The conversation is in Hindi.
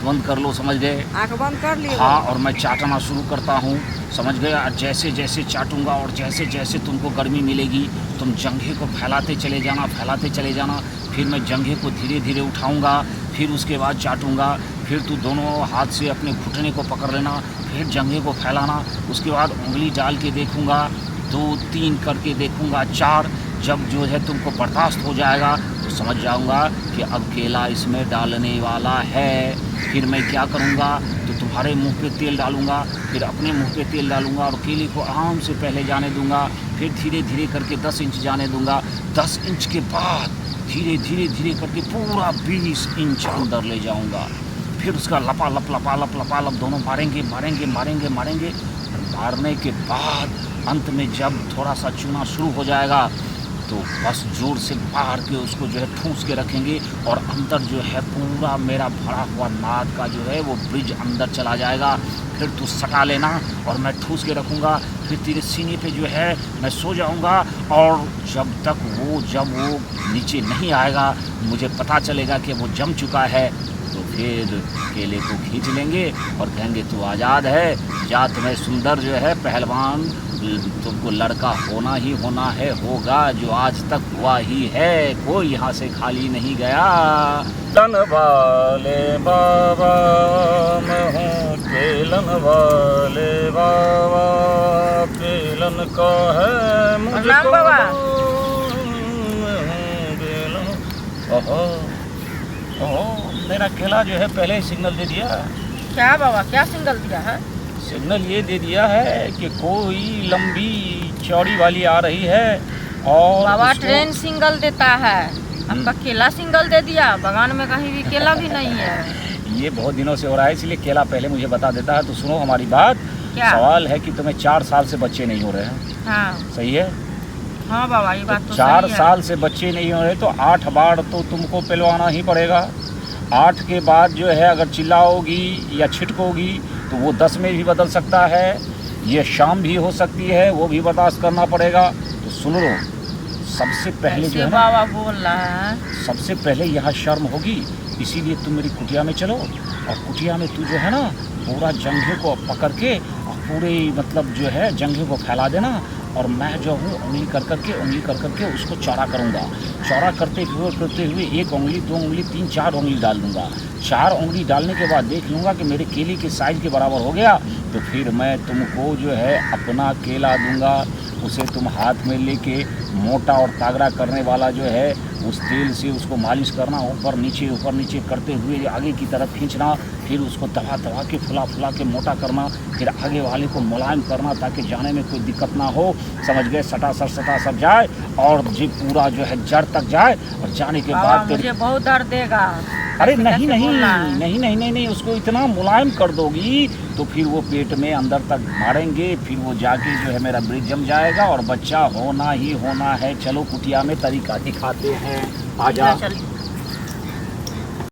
बंद कर लो, समझ गए? आँख बंद कर लिए? हाँ, और मैं चाटना शुरू करता हूँ, समझ गए? जैसे जैसे चाटूंगा और जैसे जैसे तुमको गर्मी मिलेगी, तुम जंघे को फैलाते चले जाना, फैलाते चले जाना। फिर मैं जंघे को धीरे धीरे उठाऊंगा, फिर उसके बाद चाटूंगा। फिर तू दोनों हाथ से अपने घुटने को पकड़ लेना, फिर जंघे को फैलाना। उसके बाद उंगली डाल के देखूंगा, 2 3 करके देखूंगा, 4। जब जो है तुमको बर्दाश्त हो जाएगा तो समझ जाऊंगा कि अब केला इसमें डालने वाला है। फिर मैं क्या करूंगा, तो तुम्हारे मुंह पे तेल डालूंगा, फिर अपने मुंह पे तेल डालूंगा और केले को आराम से पहले जाने दूंगा। फिर धीरे धीरे करके 10 इंच जाने दूंगा। 10 इंच के बाद धीरे धीरे धीरे करके पूरा 20 इंच अंदर ले जाऊंगा। फिर उसका लपा लप दोनों मारेंगे मारेंगे मारेंगे मारेंगे। और मारने के बाद अंत में जब थोड़ा सा चूना शुरू हो जाएगा तो बस जोर से मार के उसको जो है ठूस के रखेंगे और अंदर जो है पूरा मेरा भरा हुआ नाद का जो है वो ब्रिज अंदर चला जाएगा। फिर तू सटा लेना और मैं ठूस के रखूँगा। फिर तेरे सीने पे जो है मैं सो जाऊँगा और जब वो नीचे नहीं आएगा, मुझे पता चलेगा कि वो जम चुका है, तो फिर केले को खींच लेंगे और कहेंगे तू आज़ाद है, जा तुम्हें सुंदर जो है पहलवान, तुमको लड़का होना ही होना है, होगा जो आज तक हुआ ही है, कोई यहाँ से खाली नहीं गया। लन वाले बाबा मैं हूँ, केलन वाले बाबा, केलन का है मुझको बाबा। ओहो ओहो, मेरा केला जो है पहले ही सिग्नल दे दिया। क्या बाबा, क्या सिग्नल दिया है? सिग्नल ये दे दिया है कि कोई लंबी चौड़ी वाली आ रही है और बाबा ट्रेन सिग्नल देता है, आपका केला सिग्नल दे दिया। बागान में कहीं भी केला भी नहीं है। ये बहुत दिनों से हो रहा है, इसलिए केला पहले मुझे बता देता है। तो सुनो हमारी बात। क्या? सवाल है कि तुम्हें 4 साल से बच्चे नहीं हो रहे हैं। हाँ सही है? हाँ बाबा, ये बात तो 4 सही है। साल से बच्चे नहीं हो रहे तो 8 बार तो तुमको पिलवाना ही पड़ेगा। 8 के बाद जो है अगर चिल्लाओगी या छिटकोगी तो वो 10 में भी बदल सकता है, ये शाम भी हो सकती है, वो भी बर्दाश्त करना पड़ेगा। तो सुन लो, सबसे पहले जो है ना, बाबा बोल रहा है, सबसे पहले यहाँ शर्म होगी, इसीलिए तुम मेरी कुटिया में चलो और कुटिया में तू जो है ना पूरा जंघे को पकड़ के और पूरे मतलब जो है जंघे को फैला देना और मैं जो हूँ उंगली कर करके उसको चौड़ा करूँगा। चौड़ा करते हुए 1 उंगली 2 उंगली 3 4 उंगली डाल दूँगा। 4 उंगली डालने के बाद देख लूँगा कि मेरे केले के साइज़ के बराबर हो गया, तो फिर मैं तुमको जो है अपना केला दूँगा। उसे तुम हाथ में लेके मोटा और तागड़ा करने वाला जो है उस तेल से उसको मालिश करना, ऊपर नीचे करते हुए आगे की तरफ खींचना, फिर उसको दबा के फुला के मोटा करना, फिर आगे वाले को मुलायम करना ताकि जाने में कोई दिक्कत ना हो, समझ गए? सटा सट जाए और जी पूरा जो है जड़ तक जाए और जाने के बाद मुझे बहुत दर्द देगा। अरे नहीं, उसको इतना मुलायम कर दोगी तो फिर वो पेट में अंदर तक मारेंगे, फिर वो जाके जो है मेरा ब्रिज जम जाएगा और बच्चा होना ही होना है। चलो कुटिया में तरीका दिखाते हैं, आजा।